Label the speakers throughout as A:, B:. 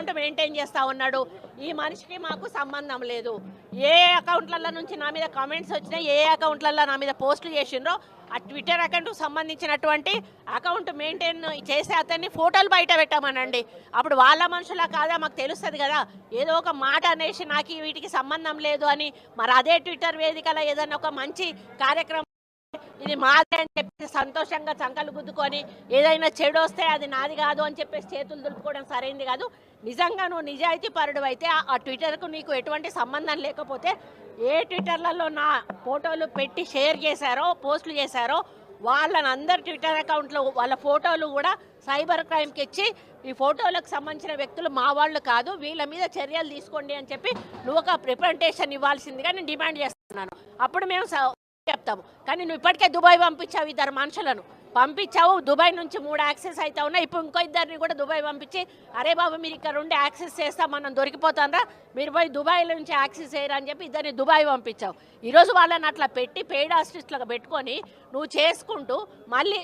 A: Account maintain చేస్తూ ఉన్నాడు. ఈ మనిషికి మాకు సంబంధం లేదు. ఏ అకౌంట్లలో నుంచి నా మీద కామెంట్స్ వచ్చినాయి, ఏ అకౌంట్లలో నా మీద పోస్టులు చేసిండ్రో ఆ ట్విట్టర్ అకౌంట్కి సంబంధించినటువంటి అకౌంట్ మెయింటైన్ చేసే అతన్ని ఫోటోలు బయట పెట్టామనండి. అప్పుడు వాళ్ళ మనుషులా కాదా మాకు తెలుస్తుంది కదా. ఏదో ఒక మాట అనేసి నాకు వీటికి సంబంధం లేదు అని మరి అదే ట్విట్టర్ వేదికలో ఏదైనా ఒక మంచి కార్యక్రమం ఇది మాదే అని చెప్పి సంతోషంగా చంకలు గుద్దుకొని ఏదైనా చెడు వస్తే అది నాది కాదు అని చెప్పేసి చేతులు దులుపుకోవడం సరైంది కాదు. నిజంగా నువ్వు నిజాయితీ పరుడు అయితే ఆ ట్విట్టర్కు నీకు ఎటువంటి సంబంధం లేకపోతే ఏ ట్విట్టర్లలో నా ఫోటోలు పెట్టి షేర్ చేశారో పోస్టులు చేశారో వాళ్ళని అందరు ట్విట్టర్ అకౌంట్లో వాళ్ళ ఫోటోలు కూడా సైబర్ క్రైమ్కి ఇచ్చి ఈ ఫోటోలకు సంబంధించిన వ్యక్తులు మా వాళ్ళు కాదు, వీళ్ళ మీద చర్యలు తీసుకోండి అని చెప్పి నువ్వు ఒక రిప్రజెంటేషన్ ఇవ్వాల్సిందిగా నేను డిమాండ్ చేస్తున్నాను. అప్పుడు మేము చెప్తాము. కానీ నువ్వు ఇప్పటికే దుబాయ్ పంపించావు, ఇద్దరు మనుషులను పంపించావు. దుబాయ్ నుంచి 3 యాక్సెస్ అయితే ఉన్నాయి. ఇప్పుడు ఇంకో ఇద్దరిని కూడా దుబాయ్ పంపించి అరే బాబు మీరు ఇక్కడ ఉండి యాక్సెస్ చేస్తా మనం దొరికిపోతాంరా, మీరు పోయి దుబాయ్ నుంచి యాక్సెస్ చేయరా అని చెప్పి ఇద్దరిని దుబాయ్ పంపించావు. ఈరోజు వాళ్ళని అట్లా పెట్టి పెయిడ్ ఆర్టిస్టులుగా పెట్టుకొని నువ్వు చేసుకుంటూ మళ్ళీ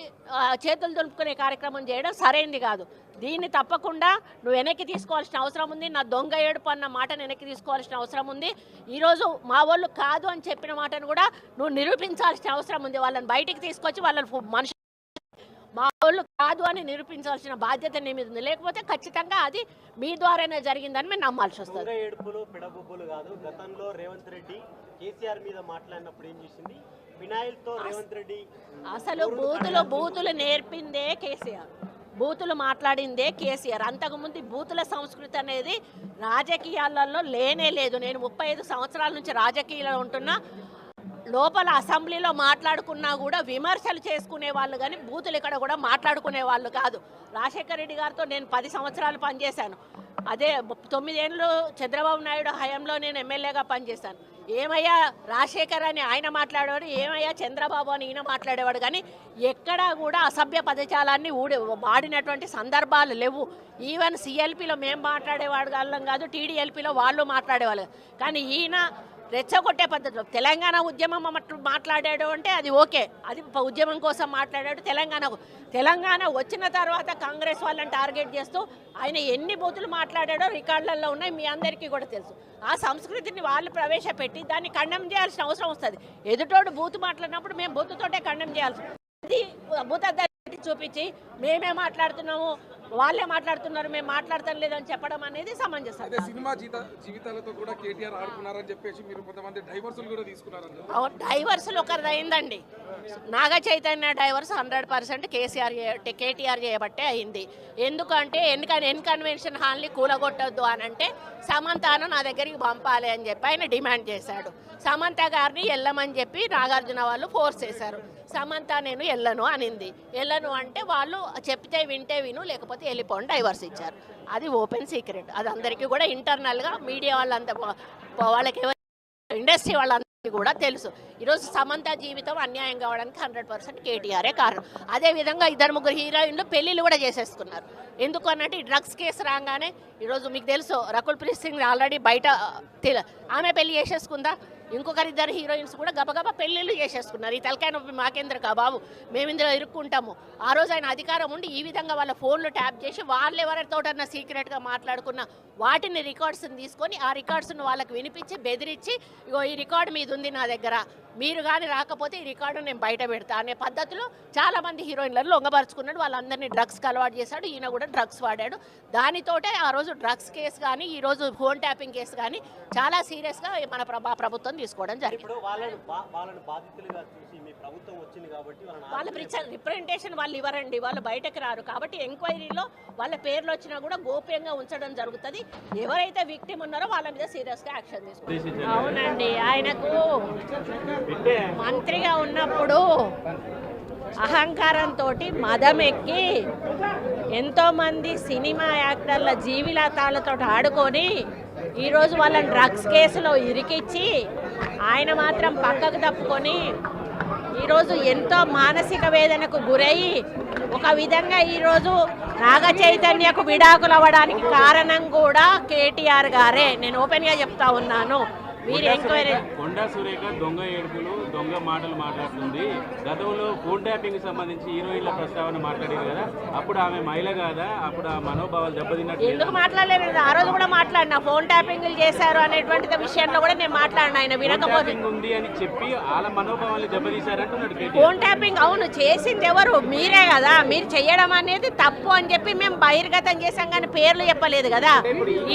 A: చేతులు దులుపుకునే కార్యక్రమం చేయడం సరైంది కాదు. దీన్ని తప్పకుండా నువ్వు వెనక్కి తీసుకోవాల్సిన అవసరం ఉంది. నా దొంగ ఏడుపు అన్న మాటను వెనక్కి తీసుకోవాల్సిన అవసరం ఉంది. ఈరోజు మా వాళ్ళు కాదు అని చెప్పిన మాటను కూడా నువ్వు నిరూపించాల్సిన అవసరం ఉంది. వాళ్ళని బయటికి తీసుకొచ్చి వాళ్ళని మనుషులు మా వాళ్ళు కాదు అని నిరూపించాల్సిన బాధ్యత నీ మీద ఉంది. లేకపోతే ఖచ్చితంగా అది మీ ద్వారానే జరిగిందని మేము నమ్మాల్సి వస్తుంది.
B: ఏడుపులు పిడబుబ్బులు కాదు. గతంలో రేవంత్ రెడ్డి కేసీఆర్ మీద మాట్లాడినప్పుడు ఏం చేసింది, వినాయల్తో రేవంత్ రెడ్డి
A: అసలు బూతులు నేర్పిందే కేసీఆర్, బూతులు మాట్లాడిందే కేసీఆర్. అంతకుముందు బూతుల సంస్కృతి అనేది రాజకీయాలలో లేనే లేదు. నేను 35 సంవత్సరాల నుంచి రాజకీయాల్లో ఉంటున్నా. లోపల అసెంబ్లీలో మాట్లాడుకున్నా కూడా విమర్శలు చేసుకునే వాళ్ళు కానీ బూతులు ఇక్కడ కూడా మాట్లాడుకునే వాళ్ళు కాదు. రాజశేఖర రెడ్డి గారితో నేను 10 సంవత్సరాలు పనిచేశాను. అదే 9 ఏళ్ళు చంద్రబాబు నాయుడు హయాంలో నేను ఎమ్మెల్యేగా పనిచేశాను. ఏమయ్యా రాజశేఖర్ అని ఆయన మాట్లాడేవాడు, ఏమయ్యా చంద్రబాబు అని ఈయన మాట్లాడేవాడు. కానీ ఎక్కడా కూడా అసభ్య పదజాలాన్ని వాడినటువంటి సందర్భాలు లేవు. ఈవెన్ సిఎల్పిలో మేము మాట్లాడేవాడు వాళ్ళం కాదు, టీడీఎల్పీలో వాళ్ళు మాట్లాడేవాళ్ళు. కానీ ఈయన రెచ్చగొట్టే పద్ధతిలో తెలంగాణ ఉద్యమం మాట్లాడాడు అంటే అది ఓకే, అది ఉద్యమం కోసం మాట్లాడాడు. తెలంగాణ వచ్చిన తర్వాత కాంగ్రెస్ వాళ్ళని టార్గెట్ చేస్తూ ఆయన ఎన్ని బూతులు మాట్లాడాడో రికార్డులలో ఉన్నాయి, మీ అందరికీ కూడా తెలుసు. ఆ సంస్కృతిని వాళ్ళు ప్రవేశపెట్టి దాన్ని ఖండం చేయాల్సిన అవసరం వస్తుంది. ఎదుటోడు బూతు మాట్లాడినప్పుడు మేము బూతుతోటే ఖండం చేయాల్సి అది భూత చూపించి మేమే మాట్లాడుతున్నాము వాళ్ళే మాట్లాడుతున్నారు మేము మాట్లాడతాం లేదని చెప్పడం అనేది సమంజసం.
C: సినిమా జీవితాలతో కూడా కేటీఆర్ ఆడుకున్నారని చెప్పేసి మీరు కొంతమంది డైవర్సులు కూడా తీసుకున్నారని.
A: డైవర్సులు ఒకరిది అయిందండి. నాగ చైతన్య డైవర్స్ 100% కేటీఆర్ చేయబట్టే అయింది. ఎందుకంటే ఎన్కన్వెన్షన్ హాల్ని కూలగొట్టద్దు అని అంటే సమంతను నా దగ్గరికి పంపాలి అని చెప్పి ఆయన డిమాండ్ చేశాడు. సమంత గారిని వెళ్ళమని చెప్పి నాగార్జున వాళ్ళు ఫోర్స్ చేశారు. సమంత నేను వెళ్ళను అనింది. వెళ్ళను అంటే వాళ్ళు చెప్తే వింటే విను లేకపోతే వెళ్ళిపోండి డైవర్స్ ఇచ్చారు. అది ఓపెన్ సీక్రెట్, అది అందరికీ కూడా ఇంటర్నల్గా మీడియా వాళ్ళంతా వాళ్ళకి ఇండస్ట్రీ వాళ్ళందరికీ కూడా తెలుసు. ఈరోజు సమంత జీవితం అన్యాయం కావడానికి 100% కేటీఆరే కారణం. అదేవిధంగా 2-3 హీరోయిన్లు పెళ్ళిళ్ళు కూడా చేసేసుకున్నారు. ఎందుకు అన్నట్టు ఈ డ్రగ్స్ కేసు రాగానే ఈరోజు మీకు తెలుసు రకుల్ ప్రీత్ సింగ్ ఆల్రెడీ బయట ఆమె పెళ్లి చేసేసుకుందా. ఇంకొకరు 2 హీరోయిన్స్ కూడా గబగబా పెళ్ళిళ్ళు చేసేసుకున్నారు. ఈ తలకాయ నొప్పి మాకేంద్ర కా బాబు, మేము ఇందులో ఇరుక్కుంటాము. ఆ రోజు ఆయన అధికారం ఉండి ఈ విధంగా వాళ్ళ ఫోన్లు ట్యాప్ చేసి వాళ్ళు ఎవరితోటన్నా సీక్రెట్గా మాట్లాడుకున్న వాటిని రికార్డ్స్ని తీసుకొని ఆ రికార్డ్స్ను వాళ్ళకి వినిపించి బెదిరించి ఇగో ఈ రికార్డు మీద ఉంది నా దగ్గర, మీరు కానీ రాకపోతే ఈ రికార్డు నేను బయట పెడతా అనే పద్ధతిలో చాలామంది హీరోయిన్లను లొంగపరుచుకున్నాడు. వాళ్ళందరినీ డ్రగ్స్కి అలవాటు చేశాడు. ఈయన కూడా డ్రగ్స్ వాడాడు. దానితోటే ఆ రోజు డ్రగ్స్ కేసు కానీ ఈరోజు ఫోన్ ట్యాపింగ్ కేసు కానీ చాలా సీరియస్గా మన ప్రభుత్వం తీసుకోవడం జరిగింది. వాళ్ళ రిప్రజెంటేషన్ వాళ్ళు ఇవ్వరండి, వాళ్ళు బయటకు రారు. కాబట్టి ఎంక్వైరీలో వాళ్ళ పేర్లు వచ్చినా కూడా గోప్యంగా ఉంచడం జరుగుతుంది. ఎవరైతే విక్టిమ్ ఉన్నారో వాళ్ళ మీద సీరియస్గా యాక్షన్ తీసుకుంటారు. అవునండి, ఆయనకు మంత్రిగా ఉన్నప్పుడు అహంకారంతో మదం ఎక్కి ఎంతోమంది సినిమా యాక్టర్ల జీవితాలతో ఆడుకొని ఈరోజు వాళ్ళని డ్రగ్స్ కేసులో ఇరికిచ్చి ఆయన మాత్రం పక్కకు తప్పుకొని ఈరోజు ఎంతో మానసిక వేదనకు గురయ్యి ఒక విధంగా ఈరోజు నాగ చైతన్యకు విడాకులు అవ్వడానికి కారణం కూడా కేటీఆర్ గారే. నేను ఓపెన్గా చెప్తా ఉన్నాను. మీరు ఎంక్వైరీ
D: కొండా సురేఖ దొంగ ఏడుపులు దొంగ మాటలు మాట్లాడుతుంది. గతంలో ఫోన్ ట్యాపింగ్ సంబంధించి హీరోయిన్ల ప్రస్తావన మాట్లాడారు కదా, అప్పుడు ఆమె మహిళ కాదా, అప్పుడు ఆ మనోభావాలు దెబ్బతిన్నట్టు
A: ఎందుకు మాట్లాడలేదు? ఆ రోజు కూడా మాట్లాడినా ఫోన్ ట్యాపింగ్లు చేశారు అనేటువంటి విషయంలో కూడా నేను మాట్లాడినా. ఆయన వినకపోతే
D: ఉంది అని చెప్పి వాళ్ళ మనోభావాలు దెబ్బతీశారంటున్నాడు కేటీఆర్.
A: ఫోన్ ట్యాపింగ్ అవును చేసింది ఎవరు? మీరే కదా. మీరు చేయడం అనేది తప్పు అని చెప్పి మేము బహిర్గతం చేశాం కానీ పేర్లు చెప్పలేదు కదా.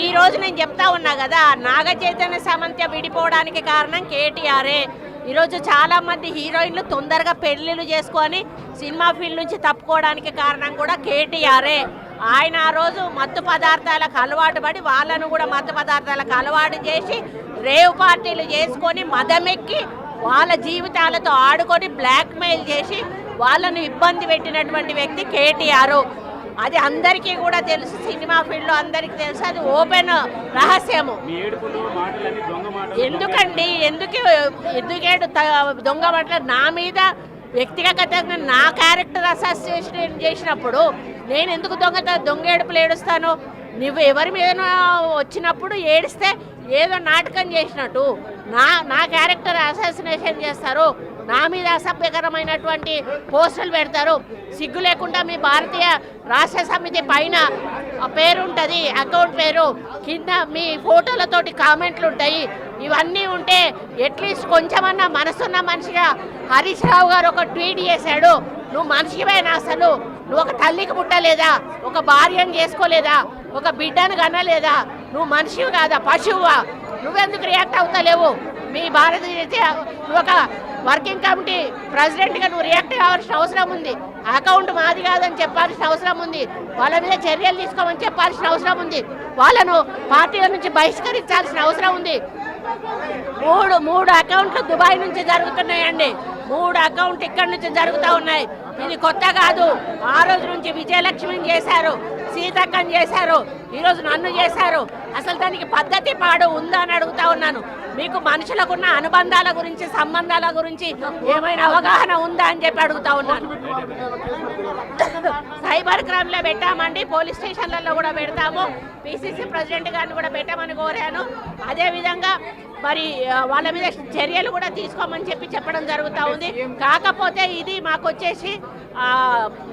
A: ఈ రోజు నేను చెప్తా ఉన్నా కదా, నాగ చైతన్య సమంత విడిపోవడానికి కారణం కేటీఆరే. ఈరోజు చాలా మంది హీరోయిన్లు తొందరగా పెళ్లిళ్ళు చేసుకొని సినిమా ఫీల్డ్ నుంచి తప్పుకోవడానికి కారణం కూడా కేటీఆరే. ఆయన ఆ రోజు మత్తు పదార్థాలకు అలవాటు పడి వాళ్ళను కూడా మత్తు పదార్థాలకు అలవాటు చేసి రేవ్ పార్టీలు చేసుకొని మదమెక్కి వాళ్ళ జీవితాలతో ఆడుకొని బ్లాక్మెయిల్ చేసి వాళ్ళను ఇబ్బంది పెట్టినటువంటి వ్యక్తి కేటీఆర్. అది అందరికీ కూడా తెలుసు, సినిమా ఫీల్డ్లో అందరికీ తెలుసు, అది ఓపెన్ రహస్యము. ఎందుకండి ఎందుకేడు దొంగ మాటలు నా మీద వ్యక్తిగతంగా నా క్యారెక్టర్ అసోసియేషన్ చేసినప్పుడు నేను ఎందుకు దొంగ ఏడుపులు ఏడుస్తాను? నువ్వు ఎవరి మీద వచ్చినప్పుడు ఏడిస్తే ఏదో నాటకం చేసినట్టు నా క్యారెక్టర్ అసాసినేషన్ చేస్తారు, నా మీద అసభ్యకరమైనటువంటి పోస్టులు పెడతారు. సిగ్గు లేకుండా మీ భారతీయ రాష్ట్ర సమితి పైన పేరు ఉంటుంది, అకౌంట్ పేరు, కింద మీ ఫోటోలతోటి కామెంట్లు ఉంటాయి. ఇవన్నీ ఉంటే అట్లీస్ట్ కొంచెమన్నా మనసున్న మనిషిగా హరీష్ రావు గారు ఒక ట్వీట్ చేశాడు, నువ్వు మనిషివేనా అసలు? నువ్వు ఒక తల్లికి పుట్టలేదా? ఒక భార్యను చేసుకోలేదా? ఒక బిడ్డను కనలేదా? నువ్వు మనిషివి కాదా, పశువువా? నువ్వెందుకు రియాక్ట్ అవుతలేవు? మీ భారతీయ నువ్వు ఒక వర్కింగ్ కమిటీ ప్రెసిడెంట్గా నువ్వు రియాక్ట్ కావాల్సిన అవసరం ఉంది. అకౌంట్ మాది కాదని చెప్పాల్సిన అవసరం ఉంది. వాళ్ళ మీద చర్యలు తీసుకోమని చెప్పాల్సిన అవసరం ఉంది. వాళ్ళను పార్టీల నుంచి బహిష్కరించాల్సిన అవసరం ఉంది. మూడు అకౌంట్లు దుబాయ్ నుంచి జరుగుతున్నాయండి. 3 అకౌంట్ ఇక్కడి నుంచి జరుగుతూ ఉన్నాయి. ఇది కొత్త కాదు. ఆ రోజు నుంచి విజయలక్ష్మిని చేశారు, సీతక్కని చేశారు, ఈరోజు నన్ను చేశారు. అసలు దానికి పద్ధతి పాడు ఉందా అని అడుగుతా ఉన్నాను. మీకు మనుషులకున్న అనుబంధాల గురించి, సంబంధాల గురించి ఏమైనా అవగాహన ఉందా అని చెప్పి అడుగుతా ఉన్నాను. సైబర్ క్రైమ్లో పెట్టామండి, పోలీస్ స్టేషన్లలో కూడా పెడతాము. పిసిసి ప్రెసిడెంట్ గారిని కూడా పెట్టమని కోరాను. అదేవిధంగా మరి వాళ్ళ మీద చర్యలు కూడా తీసుకోమని చెప్పడం జరుగుతూ ఉంది. కాకపోతే ఇది మాకు వచ్చేసి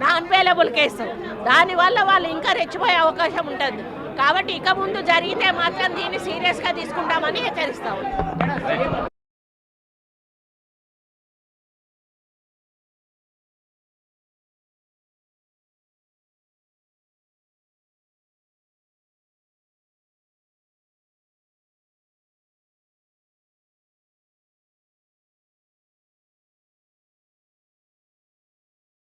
A: నాన్ అవైలబుల్ కేసు, దానివల్ల వాళ్ళు ఇంకా రెచ్చిపోయే అవకాశం ఉంటుంది. కాబట్టి ఇక ముందు జరిగితే మాత్రం దీన్ని సీరియస్గా తీసుకుంటామని హెచ్చరిస్తా ఉన్నాం.